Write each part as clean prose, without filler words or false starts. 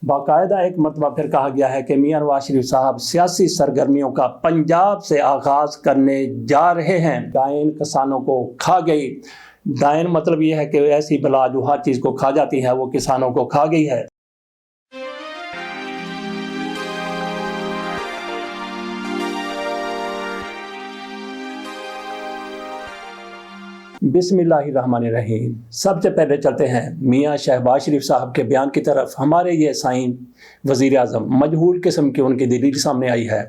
باقاعدہ ایک مرتبہ پھر کہا گیا ہے کہ میاں نواز شریف صاحب سیاسی سرگرمیوں کا پنجاب سے آغاز کرنے جا رہے ہیں۔ ڈائن کسانوں کو کھا گئی۔ ڈائن مطلب یہ ہے کہ ایسی بلا جو ہر چیز کو کھا جاتی ہے، وہ کسانوں کو کھا گئی ہے۔ بسم اللہ الرحمن الرحیم۔ سب سے پہلے چلتے ہیں میاں شہباز شریف صاحب کے بیان کی طرف۔ ہمارے یہ سائیں وزیر اعظم مجہول قسم کی ان کی دلیل سامنے آئی ہے۔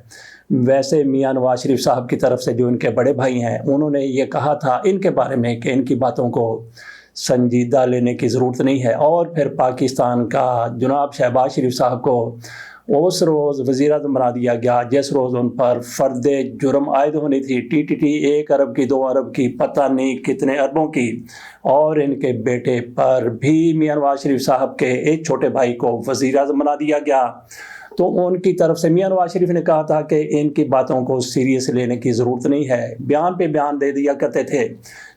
ویسے میاں نواز شریف صاحب کی طرف سے جو ان کے بڑے بھائی ہیں، انہوں نے یہ کہا تھا ان کے بارے میں کہ ان کی باتوں کو سنجیدہ لینے کی ضرورت نہیں ہے، اور پھر پاکستان کا جناب شہباز شریف صاحب کو اس روز وزیر اعظم بنا دیا گیا جس روز ان پر فرد جرم عائد ہونی تھی۔ ٹی 1 ارب کی 2 ارب کی پتہ نہیں کتنے اربوں کی، اور ان کے بیٹے پر بھی میاں نواز شریف صاحب کے ایک چھوٹے بھائی کو وزیر اعظم بنا دیا گیا۔ تو ان کی طرف سے میاں نواز شریف نے کہا تھا کہ ان کی باتوں کو سیریس لینے کی ضرورت نہیں ہے، بیان پہ بیان دے دیا کرتے تھے۔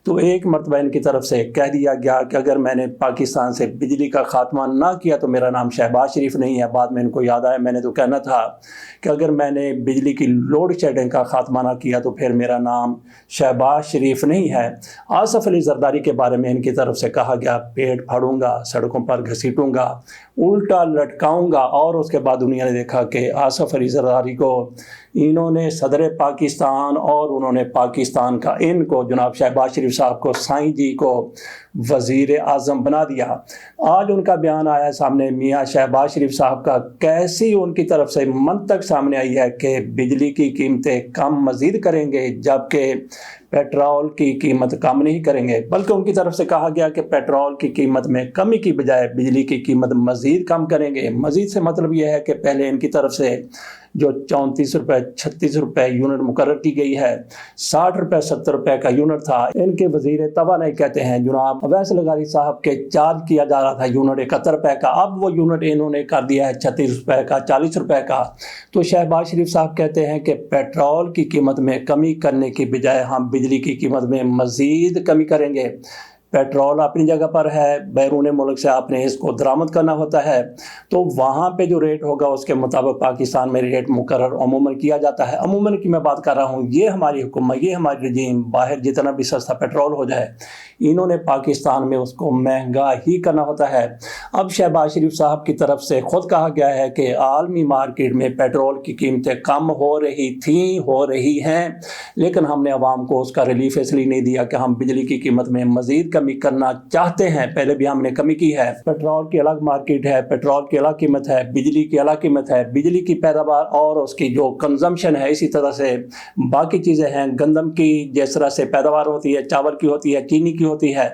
تو ایک مرتبہ ان کی طرف سے کہہ دیا گیا کہ اگر میں نے پاکستان سے بجلی کا خاتمہ نہ کیا تو میرا نام شہباز شریف نہیں ہے۔ بعد میں ان کو یاد آیا میں نے تو کہنا تھا کہ اگر میں نے بجلی کی لوڈ شیڈنگ کا خاتمہ نہ کیا تو پھر میرا نام شہباز شریف نہیں ہے۔ آصف علی زرداری کے بارے میں ان کی طرف سے کہا گیا پیٹ پھاڑوں گا، سڑکوں پر گھسیٹوں گا، الٹا لٹکاؤں گا، اور اس کے بعد دنیا نے دیکھا کہ آصف علی زرداری کو انہوں نے صدر پاکستان اور انہوں نے پاکستان کا ان کو جناب شہباز شریف صاحب کو سائیں جی کو وزیر اعظم بنا دیا۔ آج ان کا بیان آیا سامنے میاں شہباز شریف صاحب کا، کیسی ان کی طرف سے منطق سامنے آئی ہے کہ بجلی کی قیمتیں کم مزید کریں گے جبکہ پیٹرول کی قیمت کم نہیں کریں گے، بلکہ ان کی طرف سے کہا گیا کہ پیٹرول کی قیمت میں کمی کی بجائے بجلی کی قیمت مزید کم کریں گے۔ مزید سے مطلب یہ ہے کہ پہلے ان کی طرف سے جو 34 روپے 36 روپے یونٹ مقرر کی گئی ہے، 60 روپے 70 روپے کا یونٹ تھا۔ ان کے وزیر توانائی کہتے ہیں جناب اویس لغاری صاحب کے چارج کیا جا رہا تھا یونٹ 71 روپے کا، اب وہ یونٹ انہوں نے کر دیا ہے 36 روپے کا، 40 روپے کا۔ تو شہباز شریف صاحب کہتے ہیں کہ پیٹرول کی قیمت میں کمی کرنے کی بجائے ہم بجلی کی قیمت میں مزید کمی کریں گے۔ پیٹرول اپنی جگہ پر ہے، بیرون ملک سے آپ نے اس کو درآمد کرنا ہوتا ہے، تو وہاں پہ جو ریٹ ہوگا اس کے مطابق پاکستان میں ریٹ مقرر عموماً کیا جاتا ہے۔ عموماً کی میں بات کر رہا ہوں، یہ ہماری حکومت، یہ ہماری رجیم، باہر جتنا بھی سستا پیٹرول ہو جائے انہوں نے پاکستان میں اس کو مہنگا ہی کرنا ہوتا ہے۔ اب شہباز شریف صاحب کی طرف سے خود کہا گیا ہے کہ عالمی مارکیٹ میں پیٹرول کی قیمتیں کم ہو رہی تھیں، ہو رہی ہیں، لیکن ہم نے عوام کو اس کا ریلیف اس لیے نہیں دیا کہ ہم بجلی کی قیمت میں مزید کمی کرنا چاہتے ہیں۔ پہلے بھی ہم نے کمی کی ہے، پیٹرول کی الگ مارکیٹ ہے، پیٹرول کی الگ قیمت ہے، بجلی کی الگ قیمت ہے، بجلی کی پیداوار اور اس کی جو کنزمپشن ہے، اسی طرح سے باقی چیزیں ہیں، گندم کی جس طرح سے پیداوار ہوتی ہے، چاول کی ہوتی ہے، چینی کی ہوتی ہے،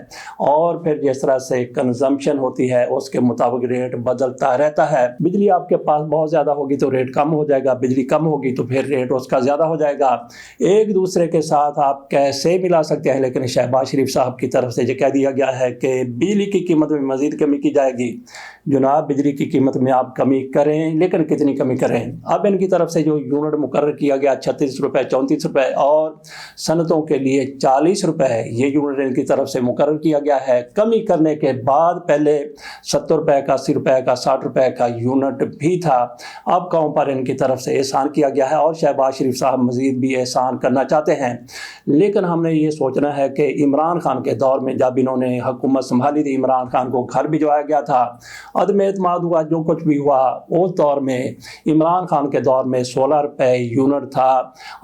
اور پھر جس طرح سے کنزمپشن ہوتی ہے اس کے مطابق ریٹ بدلتا رہتا ہے۔ بجلی آپ کے پاس بہت زیادہ ہوگی تو ریٹ کم ہو جائے گا، بجلی کم ہوگی تو پھر ریٹ اس کا زیادہ ہو جائے گا۔ ایک دوسرے کے ساتھ آپ کیسے ملا سکتے ہیں؟ لیکن شہباز شریف صاحب کی طرف سے یہ کہہ دیا گیا ہے کہ بجلی کی قیمت میں مزید کمی کی جائے گی۔ جناب بجلی کی قیمت میں آپ کمی کریں، لیکن کتنی کمی کریں؟ اب ان کی طرف سے جو یونٹ مقرر کیا گیا 36 روپے 34 روپے اور صنعتوں کے لیے 40 روپے، یہ یونٹ ان کی طرف سے مقرر کیا گیا ہے۔ کمی کرنے کے بعد پہلے 70 روپے کا 80 روپے کا 60 روپے کا یونٹ بھی تھا، اب قوم پر ان کی طرف سے احسان کیا گیا ہے، اور شہباز شریف صاحب مزید بھی احسان کرنا چاہتے ہیں۔ لیکن ہم نے یہ سوچنا ہے کہ عمران خان کے دور میں جب انہوں نے حکومت سنبھالی تھی، عمران خان کو گھر بھجوایا گیا تھا، عدم اعتماد ہوا، جو کچھ بھی ہوا، اس دور میں عمران خان کے دور میں 16 روپے یونٹ تھا۔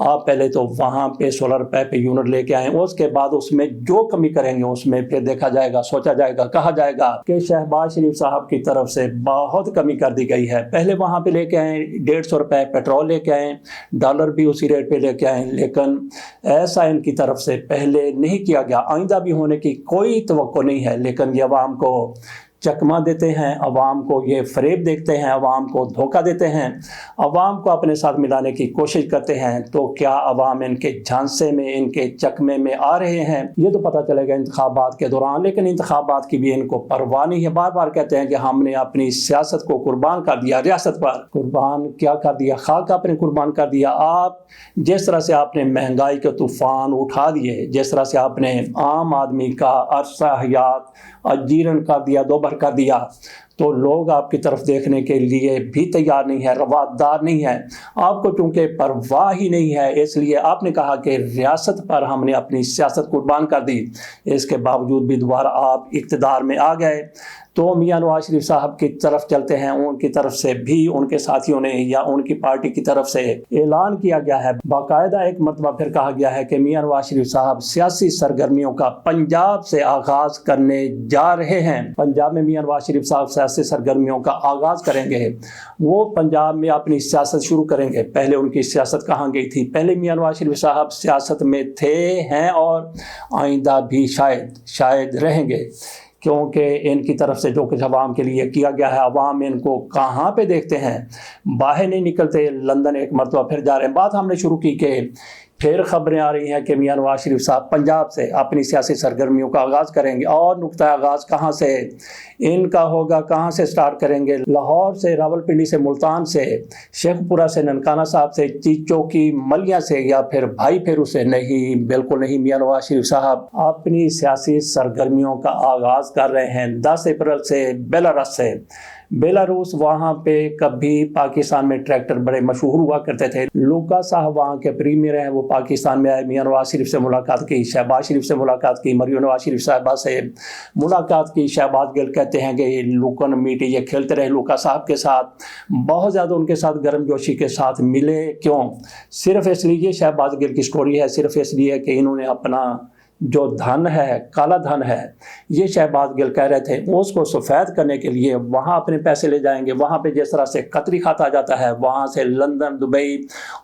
آپ پہلے تو وہاں پہ 16 روپے پہ یونٹ لے کے آئیں، اس کے بعد اس میں جو کمی کریں گے اس میں پھر دیکھا جائے گا، سوچا جائے گا، کہا جائے گا کہ شہباز شریف صاحب کی طرف سے بہت کمی کر دی گئی ہے۔ پہلے وہاں پہ لے کے آئیں 150 روپے پیٹرول لے کے آئیں، ڈالر بھی اسی ریٹ پہ لے کے آئیں، لیکن ایسا ان کی طرف سے پہلے نہیں کیا گیا، آئندہ بھی ہونے کی کوئی توقع نہیں ہے۔ لیکن یہ عوام کو چکمہ دیتے ہیں، عوام کو یہ فریب دیکھتے ہیں، عوام کو دھوکہ دیتے ہیں، عوام کو اپنے ساتھ ملانے کی کوشش کرتے ہیں۔ تو کیا عوام ان کے جھانسے میں، ان کے چکمے میں آ رہے ہیں؟ یہ تو پتہ چلے گا انتخابات کے دوران، لیکن انتخابات کی بھی ان کو پرواہ نہیں ہے۔ بار بار کہتے ہیں کہ ہم نے اپنی سیاست کو قربان کر دیا، ریاست پر قربان کیا کر دیا؟ خاک آپ نے قربان کر دیا۔ آپ جس طرح سے آپ نے مہنگائی کے طوفان اٹھا دیے، جس طرح سے آپ نے عام آدمی کا عرصہ حیات اجیرن کر دیا، دوبھر کر دیا، تو لوگ آپ کی طرف دیکھنے کے لیے بھی تیار نہیں ہے، روادار نہیں ہے۔ آپ کو چونکہ پرواہ ہی نہیں ہے، اس لیے آپ نے کہا کہ ریاست پر ہم نے اپنی سیاست قربان کر دی، اس کے باوجود بھی دوبارہ آپ اقتدار میں آ گئے۔ تو میاں نواز شریف صاحب کی طرف چلتے ہیں، ان کی طرف سے بھی ان کے ساتھیوں نے یا ان کی پارٹی کی طرف سے اعلان کیا گیا ہے، باقاعدہ ایک مرتبہ پھر کہا گیا ہے کہ میاں نواز شریف صاحب سیاسی سرگرمیوں کا پنجاب سے آغاز کرنے جا رہے ہیں۔ پنجاب میں میاں نواز شریف صاحب سیاسی سرگرمیوں کا آغاز کریں گے، وہ پنجاب میں اپنی سیاست شروع کریں گے۔ پہلے ان کی سیاست کہاں گئی تھی؟ پہلے میاں نواز شریف صاحب سیاست میں تھے، ہیں اور آئندہ بھی شاید رہیں گے، کیونکہ ان کی طرف سے جو کچھ عوام کے لیے کیا گیا ہے، عوام ان کو کہاں پہ دیکھتے ہیں، باہر نہیں نکلتے، لندن ایک مرتبہ پھر جا رہے ہیں۔ بات ہم نے شروع کی کہ پھر خبریں آ رہی ہیں کہ میاں نواز شریف صاحب پنجاب سے اپنی سیاسی سرگرمیوں کا آغاز کریں گے، اور نقطہ آغاز کہاں سے ان کا ہوگا، کہاں سے سٹارٹ کریں گے؟ لاہور سے، راولپنڈی سے، ملتان سے، شیخ پورہ سے، ننکانہ صاحب سے، چیچو کی ملیاں سے، یا پھر بھائی پھیرو سے؟ نہیں، بالکل نہیں۔ میاں نواز شریف صاحب اپنی سیاسی سرگرمیوں کا آغاز کر رہے ہیں 10 اپریل سے بیلاروس سے۔ بیلاروس، وہاں پہ کبھی پاکستان میں ٹریکٹر بڑے مشہور ہوا کرتے تھے۔ لوکا صاحب وہاں کے پریمیئر ہیں، وہ پاکستان میں آئے، میاں نواز شریف سے ملاقات کی، شہباز شریف سے ملاقات کی، مریم نواز شریف صاحبہ سے ملاقات کی۔ شہباز گل کہتے ہیں کہ یہ لوکن میٹی یہ کھیلتے رہے لوکا صاحب کے ساتھ، بہت زیادہ ان کے ساتھ گرم جوشی کے ساتھ ملے۔ کیوں؟ صرف اس لیے، یہ شہباز گل کی سٹوری ہے، صرف اس لیے کہ انہوں نے اپنا جو دھن ہے، کالا دھن ہے، یہ شہباز گل کہہ رہے تھے، اس کو سفید کرنے کے لیے وہاں اپنے پیسے لے جائیں گے۔ وہاں پہ جس طرح سے قطری خط آ جاتا ہے، وہاں سے لندن، دبئی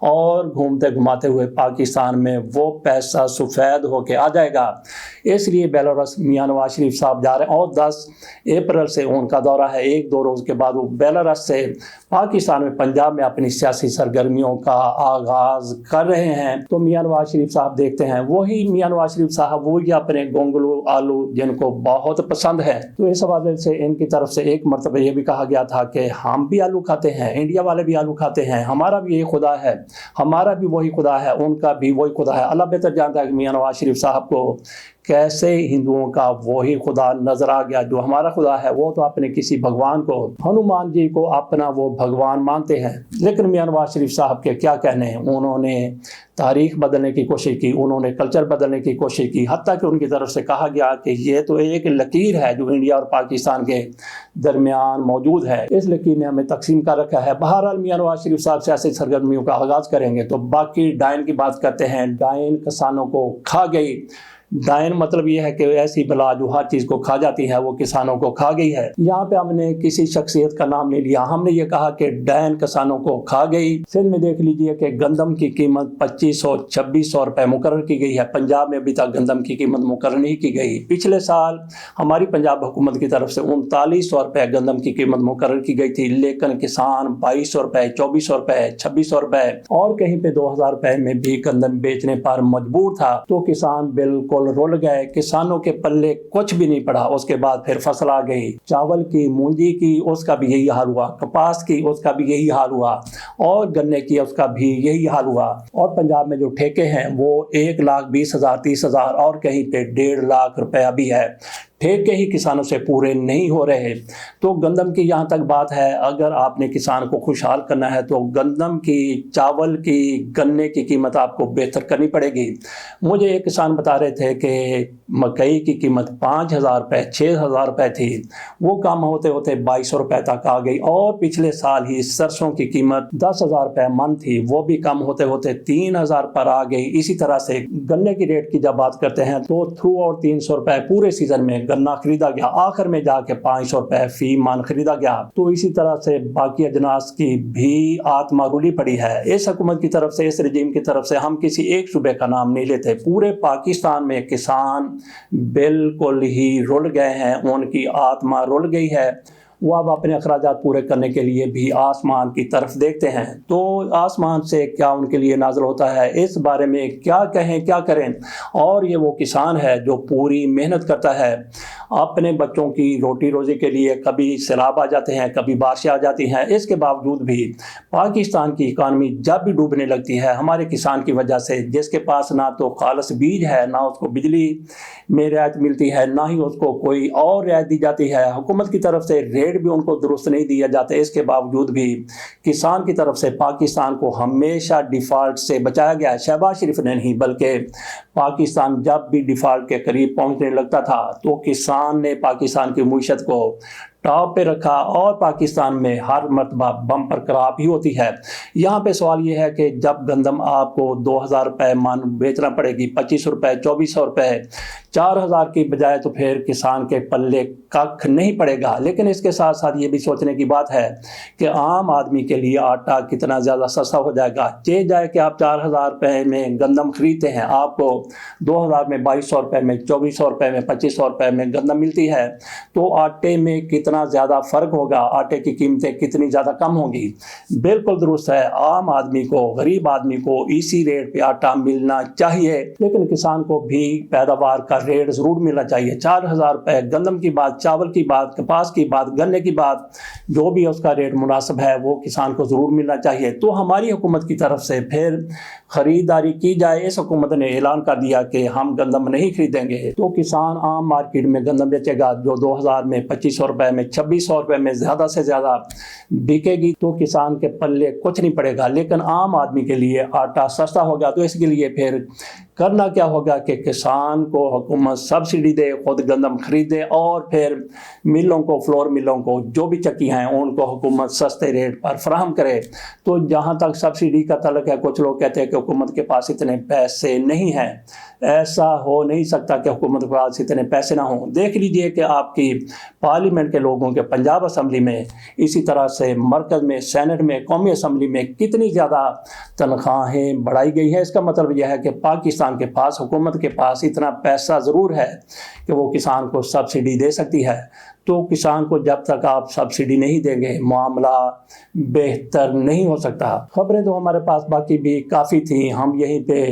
اور گھومتے گھماتے ہوئے پاکستان میں وہ پیسہ سفید ہو کے آ جائے گا۔ اس لیے بیلاروس میاں نواز شریف صاحب جا رہے ہیں، اور 10 اپریل سے ان کا دورہ ہے۔ 1-2 روز کے بعد وہ بیلاروس سے پاکستان میں پنجاب میں اپنی سیاسی سرگرمیوں کا آغاز کر رہے ہیں۔ تو میاں نواز شریف صاحب دیکھتے ہیں، وہی میاں نواز شریف صاحب وہی اپنے گونگلو آلو جن کو بہت پسند ہے۔ تو اس حوالے سے ان کی طرف سے ایک مرتبہ یہ بھی کہا گیا تھا کہ ہم بھی آلو کھاتے ہیں، انڈیا والے بھی آلو کھاتے ہیں، ہمارا بھی یہی خدا ہے، ہمارا بھی وہی خدا ہے، ان کا بھی وہی خدا ہے۔ اللہ بہتر جانتا ہے کہ میاں نواز شریف صاحب کو کیسے ہندوؤں کا وہی خدا نظر آ گیا جو ہمارا خدا ہے۔ وہ تو اپنے کسی بھگوان کو، ہنومان جی کو اپنا وہ بھگوان مانتے ہیں، لیکن میاں نواز شریف صاحب کے کیا کہنے ہیں؟ انہوں نے تاریخ بدلنے کی کوشش کی، انہوں نے کلچر بدلنے کی کوشش کی، حتیٰ کہ ان کی طرف سے کہا گیا کہ یہ تو ایک لکیر ہے جو انڈیا اور پاکستان کے درمیان موجود ہے، اس لکیر نے ہمیں تقسیم کر رکھا ہے۔ بہرحال میاں نواز شریف صاحب سیاسی سرگرمیوں کا آغاز کریں گے۔ تو باقی ڈائن کی بات کرتے ہیں۔ ڈائن کسانوں کو کھا گئی۔ ڈائن مطلب یہ ہے کہ ایسی بلا جو ہر چیز کو کھا جاتی ہے، وہ کسانوں کو کھا گئی ہے۔ یہاں پہ ہم نے کسی شخصیت کا نام نہیں لیا، ہم نے یہ کہا کہ ڈائن کسانوں کو کھا گئی۔ سندھ میں دیکھ لیجئے کہ گندم کی قیمت 2500-2600 روپے مقرر کی گئی ہے۔ پنجاب میں ابھی تک گندم کی قیمت مقرر نہیں کی گئی۔ پچھلے سال ہماری پنجاب حکومت کی طرف سے 3900 روپے گندم کی قیمت مقرر کی گئی تھی، لیکن کسان 2200 روپے، 2400 روپے، 2600 روپے اور کہیں پہ 2000 روپے میں بھی گندم بیچنے پر مجبور تھا۔ تو کسان بالکل رول گئے، کسانوں کے پلے کچھ بھی نہیں پڑا۔ اس کے بعد پھر فصل آ گئی، چاول کی، مونجی کی، اس کا بھی یہی حال ہوا، کپاس کی، اس کا بھی یہی حال ہوا، اور گنے کی، اس کا بھی یہی حال ہوا۔ اور پنجاب میں جو ٹھیکے ہیں وہ 1,20,000 30,000 اور کہیں پہ 1.5 لاکھ روپیہ بھی ہے۔ ٹھیکے ہی کسانوں سے پورے نہیں ہو رہے۔ تو گندم کی یہاں تک بات ہے، اگر آپ نے کسان کو خوشحال کرنا ہے تو گندم کی، چاول کی، گنے کی قیمت آپ کو بہتر کرنی پڑے گی۔ مجھے ایک کسان بتا رہے تھے کہ مکئی کی قیمت 5,000 روپے، 6,000 روپے تھی، وہ کم ہوتے ہوتے 2,200 روپے تک آ گئی۔ اور پچھلے سال ہی سرسوں کی قیمت 10,000 روپے من تھی، وہ بھی کم ہوتے ہوتے 3,000 پر آ گئی۔ اسی طرح سے گنے کی ریٹ کی جب بات کرتے ہیں تو تھرو اور 300 روپے پورے سیزن میں گنا خریدا گیا، آخر میں جا کے 500 روپے فی من خریدا گیا۔ تو اسی طرح سے باقی اجناس کی بھی آتما رولی پڑی ہے۔ اس حکومت کی طرف سے، اس رجیم کی طرف سے ہم کسی ایک صوبے کا نام نہیں لیتے، پورے پاکستان میں کسان بالکل ہی رول گئے ہیں، ان کی آتما رول گئی ہے۔ وہ اب اپنے اخراجات پورے کرنے کے لیے بھی آسمان کی طرف دیکھتے ہیں۔ تو آسمان سے کیا ان کے لیے نازل ہوتا ہے، اس بارے میں کیا کہیں، کیا کریں؟ اور یہ وہ کسان ہے جو پوری محنت کرتا ہے اپنے بچوں کی روٹی روزی کے لیے۔ کبھی سیلاب آ جاتے ہیں، کبھی بارشیں آ جاتی ہیں، اس کے باوجود بھی پاکستان کی اکانومی جب بھی ڈوبنے لگتی ہے ہمارے کسان کی وجہ سے، جس کے پاس نہ تو خالص بیج ہے، نہ اس کو بجلی میں رعایت ملتی ہے، نہ ہی اس کو کوئی اور رعایت دی جاتی ہے۔ حکومت کی طرف سے ریٹ ریٹ بھی ان کو درست نہیں دیا جاتا، اس کے باوجود بھی کسان کی طرف سے پاکستان کو ہمیشہ ڈیفالٹ سے بچایا گیا ہے۔ شہباز شریف نے نہیں بلکہ پاکستان جب بھی ڈیفالٹ کے قریب پہنچنے لگتا تھا تو کسان نے پاکستان کی معیشت کو ٹاپ پہ رکھا، اور پاکستان میں ہر مرتبہ بمپر کراپ ہی ہوتی ہے۔ یہاں پہ سوال یہ ہے کہ جب گندم آپ کو 2000 روپے من بیچنا پڑے گی، 2500 روپے، 2400 روپے، 4000 کی بجائے، تو پھر کسان کے پلے ککھ نہیں پڑے گا۔ لیکن اس کے ساتھ ساتھ یہ بھی سوچنے کی بات ہے کہ عام آدمی کے لیے آٹا کتنا زیادہ سستا ہو جائے گا۔ چہ جائے کہ آپ 4000 روپے میں گندم خریدتے ہیں، آپ کو 2000 میں 2200 روپے میں، 2400 روپے میں، 2500 روپے میں گندم ملتی ہے، تو آٹے میں کتنا زیادہ فرق ہوگا، آٹے کی قیمتیں کتنی زیادہ کم ہوں گی۔ بالکل درست ہے، عام آدمی کو، غریب آدمی کو اسی ریٹ پہ آٹا ملنا چاہیے، لیکن کسان کو بھی پیداوار کا ریٹ ضرور ملنا چاہیے۔ 4000 روپے گندم کی بات، چاول کی بات، کپاس کی بات، گنے کی بات، جو بھی اس کا ریٹ مناسب ہے وہ کسان کو ضرور ملنا چاہیے۔ تو ہماری حکومت کی طرف سے پھر خریداری کی جائے۔ اس حکومت نے اعلان کر دیا کہ ہم گندم نہیں خریدیں گے، تو کسان عام مارکیٹ میں گندم بیچے گا جو 2000 میں، 2500 روپے میں، 2600 روپے میں زیادہ سے زیادہ بکے گی، تو کسان کے پلے کچھ نہیں پڑے گا۔ لیکن عام آدمی کے لیے آٹا سستا ہوگا، تو اس کے لیے پھر کرنا کیا ہوگا کہ کسان کو حکومت سبسڈی دے، خود گندم خریدے، اور پھر ملوں کو، فلور ملوں کو، جو بھی چکی ہیں ان کو حکومت سستے ریٹ پر فراہم کرے۔ تو جہاں تک سبسڈی کا تعلق ہے، کچھ لوگ کہتے ہیں کہ حکومت کے پاس اتنے پیسے نہیں ہیں۔ ایسا ہو نہیں سکتا کہ حکومت کے پاس اتنے پیسے نہ ہوں۔ دیکھ لیجئے کہ آپ کی پارلیمنٹ کے لوگوں کے پنجاب اسمبلی میں، اسی طرح سے مرکز میں، سینٹ میں، قومی اسمبلی میں کتنی زیادہ تنخواہیں بڑھائی گئی ہیں۔ اس کا مطلب یہ ہے کہ پاکستان کے پاس، حکومت کے پاس اتنا پیسہ ضرور ہے کہ وہ کسان کو سبسڈی دے سکتی ہے۔ تو کسان کو جب تک آپ سبسڈی نہیں دیں گے، معاملہ بہتر نہیں ہو سکتا۔ خبریں تو ہمارے پاس باقی بھی کافی تھیں، ہم یہیں پہ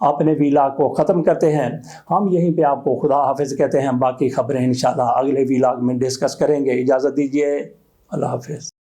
اپنے ویلاگ کو ختم کرتے ہیں۔ ہم یہیں پہ آپ کو خدا حافظ کہتے ہیں، باقی خبریں انشاءاللہ اگلے ویلاگ میں ڈسکس کریں گے۔ اجازت دیجیے، اللہ حافظ۔